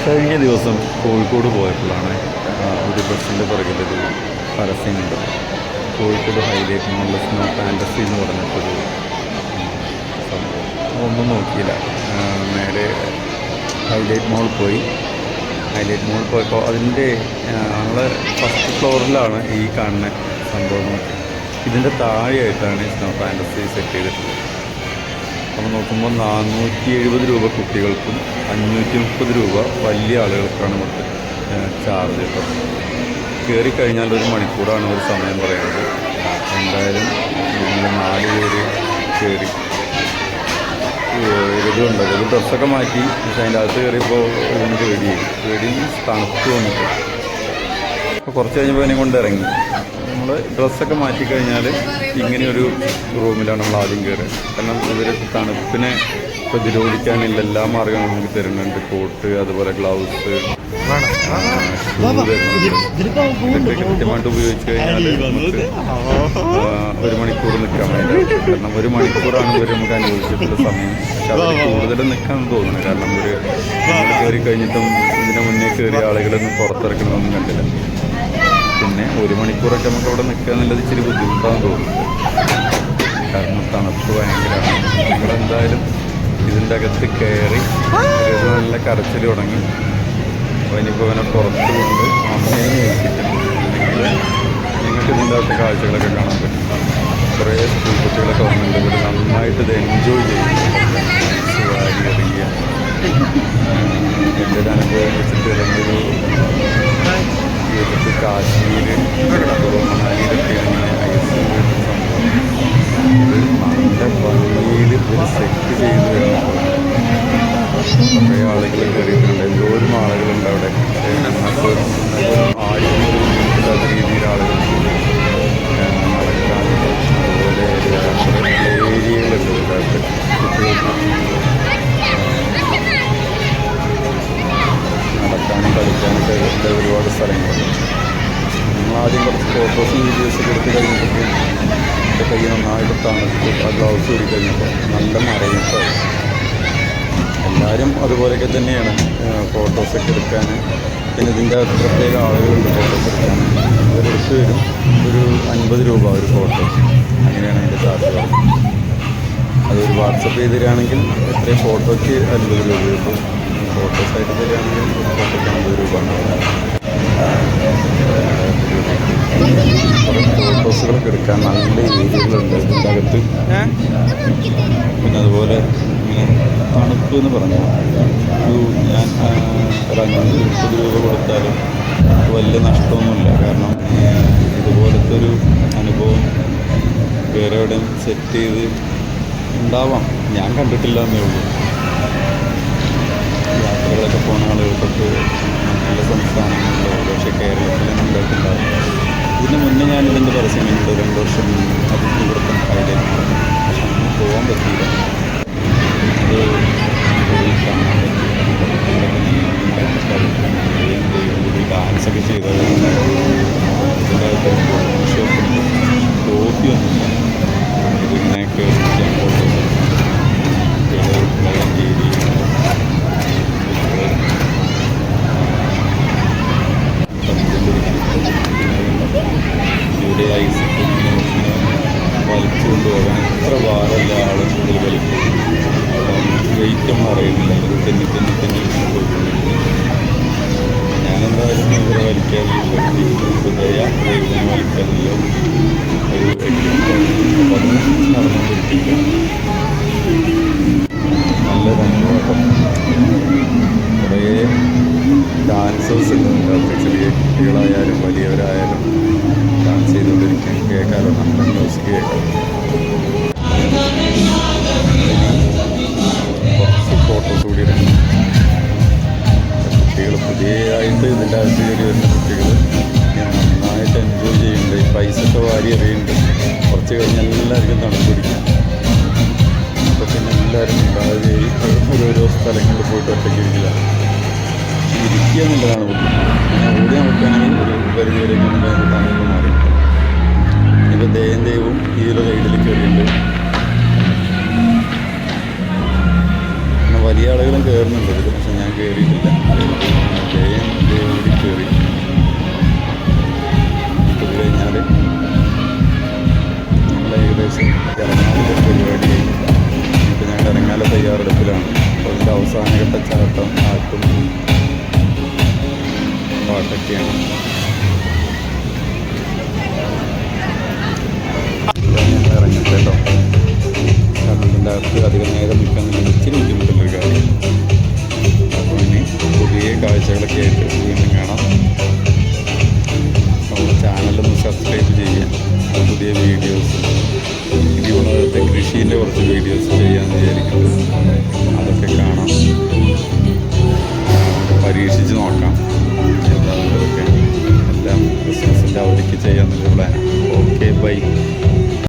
കഴിഞ്ഞ ദിവസം കോഴിക്കോട് പോയപ്പോഴാണ് ഒരു ബസ്സിൻ്റെ പുറകിലൊരു പരസ്യമുണ്ട്. കോഴിക്കോട് ഹൈലൈറ്റ് മോളിൽ സ്നോ ഫാൻറ്റസി എന്ന് പറഞ്ഞിട്ടൊരു സംഭവം. ഒന്നും നോക്കിയില്ല, നേരെ ഹൈലൈറ്റ് മോൾ പോയി. ഹൈലൈറ്റ് മോൾ പോയപ്പോൾ അതിൻ്റെ നമ്മൾ ഫസ്റ്റ് ഫ്ലോറിലാണ് ഈ കാണുന്ന സംഭവങ്ങളൊക്കെ. ഇതിൻ്റെ താഴെയായിട്ടാണ് സ്നോ ഫാൻറ്റസി സെറ്റ് ചെയ്തിട്ടുള്ളത്. അപ്പോൾ നോക്കുമ്പോൾ 470 രൂപ കുട്ടികൾക്കും 530 രൂപ വലിയ ആളുകൾക്കാണ് ഇവിടുത്തെ ചാർജ്. കേട്ടോ, കയറിക്കഴിഞ്ഞാൽ 1 മണിക്കൂറാണ് ഒരു സമയം പറയുന്നത്. എന്തായാലും ഞങ്ങൾ 4 പേര് കയറി. ഇതുണ്ട്, ഇത് ഡ്രസ്സൊക്കെ മാറ്റി. പക്ഷേ അതിൻ്റെ അകത്ത് കയറിയപ്പോൾ ഇതിന് പേടി തണുത്ത് വന്നിട്ട് അപ്പോൾ കുറച്ച് കഴിഞ്ഞപ്പോൾ അതിനെ കൊണ്ട് ഇറങ്ങി. നമ്മൾ ഡ്രസ്സൊക്കെ മാറ്റിക്കഴിഞ്ഞാൽ ഇങ്ങനെയൊരു റൂമിലാണ് നമ്മൾ ആദ്യം കയറുക. കാരണം ഇവർ തണുപ്പിനെ പ്രതിരോധിക്കാനുള്ള എല്ലാ മാർഗ്ഗങ്ങളും നമുക്ക് തരുന്നുണ്ട്. കോട്ട്, അതുപോലെ ഗ്ലൗസ്, ഇതൊക്കെ കൃത്യമായിട്ട് ഉപയോഗിച്ച് കഴിഞ്ഞാൽ നമുക്ക് 1 മണിക്കൂർ നിൽക്കാൻ വേണ്ടി. കാരണം 1 മണിക്കൂറാണ് ഇവർ നമുക്ക് അനുഭവിച്ചിട്ടുള്ള സമയം. പക്ഷെ അതിൽ കൂടുതലും നിൽക്കാൻ തോന്നുന്നു. കാരണം ഇവർ കയറി കഴിഞ്ഞിട്ടും ഇതിന് മുന്നേ കയറിയ ആളുകളൊന്നും പുറത്തിറക്കണമെന്നും കണ്ടില്ല. പിന്നെ 1 മണിക്കൂറൊക്കെ നമുക്ക് അവിടെ നിൽക്കുക എന്നുള്ളത് ഇച്ചിരി ബുദ്ധിമുട്ടാണെന്ന് തോന്നുന്നുണ്ട്. കാരണം തണുപ്പ് ഭയങ്കരമാണ്. നിങ്ങളെന്തായാലും ഇതിൻ്റെ അകത്ത് കയറി നല്ല കരച്ചിൽ തുടങ്ങി. അപ്പോൾ ഇനിയിപ്പോൾ അവനെ പുറത്ത് കൊണ്ട് അമ്മേനെ ഏൽപ്പിച്ചിട്ടുണ്ട്. നിങ്ങൾക്ക് ഇതിൻ്റെ അകത്ത് കാഴ്ചകളൊക്കെ കാണാൻ പറ്റും. കുറേ സ്കൂൾ കുട്ടികളൊക്കെ വന്നിട്ടുണ്ട്. ഇവർ നന്നായിട്ട് ഇത് എൻജോയ് ചെയ്യുന്നു. വാരി എറിയുക. എൻ്റെ ഒരു അനുഭവം വെച്ചിട്ട് ഇറങ്ങിയൊരു കാശ്മീർ, മണാലിയിലൊക്കെ ഇങ്ങനെ ഐസ് സംഭവം. ഇത് നല്ല ഭംഗിയിൽ ഒരു സെറ്റ് ചെയ്ത് വരുന്നത്. കുറേ ആളുകൾ കയറിയിട്ടുണ്ട്. എന്തോരം ആളുകളുണ്ട് അവിടെ. ആയിരം ഇല്ലാത്ത രീതിയിൽ ആളുകളുണ്ട് നടക്കാൻ. അതുപോലെ ഏരിയകളുണ്ട് ഇതിനകത്ത്. കുട്ടികൾക്ക് നടക്കാനും കളിക്കാനൊക്കെ ഒരുപാട് സ്ഥലങ്ങളുണ്ട്. നമ്മളാദ്യം കുറച്ച് ഫോട്ടോസും വീഡിയോസൊക്കെ എടുത്ത് കഴിഞ്ഞപ്പോൾ എൻ്റെ കൈ നന്നായിട്ട് തണുത്ത് ആ ഗ്ലൗസ് ഊരി കഴിഞ്ഞപ്പോൾ നല്ല മറയിട്ടായി. എല്ലാവരും അതുപോലെയൊക്കെ തന്നെയാണ് ഫോട്ടോസൊക്കെ എടുക്കാൻ. പിന്നെ ഇതിൻ്റെ പ്രത്യേക ആളുകളുണ്ട് ഫോട്ടോസ് എടുക്കാൻ. ഇവരെടുത്ത് വരും. ഒരു 50 രൂപ ഒരു ഫോട്ടോ. അങ്ങനെയാണ് അതിൻ്റെ ചാർജ്. അതൊരു വാട്സപ്പ് ചെയ്ത് തരികയാണെങ്കിൽ എത്രയും ഫോട്ടോയ്ക്ക് 50 രൂപ കിട്ടും. ഫോട്ടോസായിട്ട് തരികയാണെങ്കിൽ ഒരു ഫോട്ടോയ്ക്ക് 50 രൂപ ആണ്. കുറേ ഫോട്ടോസുകളൊക്കെ എടുക്കാൻ നല്ല ഏരിയകളുണ്ട് ഇതിൻ്റെ അകത്ത്. പിന്നെ അതുപോലെ ഇങ്ങനെ തണുപ്പ് എന്ന് പറഞ്ഞാൽ ഞാൻ ഒരു 530 രൂപ കൊടുത്താലും വലിയ നഷ്ടമൊന്നുമില്ല. കാരണം ഇതുപോലത്തെ ഒരു അനുഭവം വേറെ എവിടെയും സെറ്റ് ചെയ്ത് ഉണ്ടാവാം, ഞാൻ കണ്ടിട്ടില്ല എന്നേ ഉള്ളൂ. യാത്രകളൊക്കെ പോകുന്ന ആളുകൾക്കൊക്കെ നല്ല സംസ്ഥാനങ്ങളിലോ പക്ഷേ കേരളത്തിലൊന്നും ഉണ്ടായിട്ടുണ്ടാവും. ഇതിന് മുന്നേ ഞാനിതിൻ്റെ പരസ്യം കണ്ടിട്ട് 2 വർഷം അതിന് ഇവിടുത്തെ ഹൈലൈറ്റ്. പക്ഷെ അങ്ങനെ പോകാൻ പറ്റിയില്ല. അത് പോയി കാണാൻ പറ്റില്ല. ഡാൻസൊക്കെ ചെയ്തത് ഇതിൻ്റെ അകത്ത് ഷോപ്പുണ്ട്. കോഫിയൊന്നുമില്ല. ഇതിങ്ങനെയൊക്കെ ഞാൻ ഫോട്ടോസ് വെള്ളഞ്ചേരി ഇവിടെ ഐസ് വലിച്ചു കൊണ്ടുപോകാൻ എത്ര ഭാരമല്ല ആളും ഇതിൽ വലിക്കും. അപ്പം വെയിറ്റൊന്നും അറിയുന്നില്ല. ഇത് തെന്നി പോയിക്കൊണ്ടിരിക്കും. ഞാനെന്തായാലും ഇവരെ വലിക്കാതില്ല. ദൈവത്തിനെ വലിക്കാതില്ല. ഒരു അപ്പം അത് നടന്നുകൊണ്ടിരിക്കുക. നല്ലതാണ്. കുറേ ഡാൻസേഴ്സ് ഉണ്ട്. ചെറിയ കുട്ടികളായാലും വലിയവരായാലും ഡാൻസ് ചെയ്തുകൊണ്ടിരിക്കും. കേൾക്കാമല്ലോ, നല്ല മ്യൂസിക് കേൾക്കാം. കുറച്ച് ഫോട്ടോസ് കൂടി എടുക്കണം. കുട്ടികൾ പുതിയതായിട്ട് ഇതിൻ്റെ അകത്ത് കയറി വരുന്ന കുട്ടികൾ നന്നായിട്ട് എൻജോയ് ചെയ്യുന്നുണ്ട്. ഈ പൈസയൊക്കെ വാരി എറിയുന്നുണ്ട്. കുറച്ച് കഴിഞ്ഞ് എല്ലാവർക്കും തണുപ്പ് പിടിക്കും. അപ്പോൾ പിന്നെ എല്ലാവരും ഉണ്ടാവുകയും ഓരോരോ സ്ഥലങ്ങളിൽ പോയിട്ട് ഒറ്റയ്ക്ക് ഇരിക്കുക എന്നുള്ളതാണ് ബുദ്ധിമുട്ട്. അങ്ങനെ ഓടിയാൻ പറ്റുകയാണെങ്കിൽ ഒരു പരിധി വരെയൊക്കെ നമുക്ക് അതിൻ്റെ തണുപ്പ് മാറി. ഇപ്പോൾ ദൈവവും ഈ ഒരു റൈഡിൽ കയറിയിട്ടുണ്ട്. പിന്നെ വലിയ ആളുകളും കയറുന്നുണ്ട് ഇതിൽ. പക്ഷെ ഞാൻ കയറിയിട്ടില്ല. നല്ല തയ്യാറെടുപ്പിലാണ്. അപ്പോൾ അതിൻ്റെ അവസാനഘട്ട ചാട്ടം ആട്ടും പാട്ടൊക്കെയാണ്. ഇറങ്ങട്ടെ കേട്ടോ. കാരണം ഇതിൻ്റെ അകത്ത് അധികം നേരം നിൽക്കാൻ ഇച്ചിരി ബുദ്ധിമുട്ടുള്ളൊരു കാര്യം. അപ്പോൾ ഇനി പുതിയ കാഴ്ചകളൊക്കെ ആയിട്ട് വീണ്ടും കാണാം. നമ്മുടെ ചാനലൊന്ന് സബ്സ്ക്രൈബ് ചെയ്യാം. പുതിയ വീഡിയോസ് ഇനിയുള്ളത്തെ കൃഷീൻ്റെ കുറച്ച് വീഡിയോസ് ചെയ്യാമെന്ന് വിചാരിക്കുന്നത്, അതൊക്കെ കാണാം. പരീക്ഷിച്ച് നോക്കാം. എന്താണെന്നതൊക്കെ എല്ലാം ക്രിസ്മസിൻ്റെ അവധിക്ക് ചെയ്യാമെന്നൊരു പ്ലാൻ. Okay, by.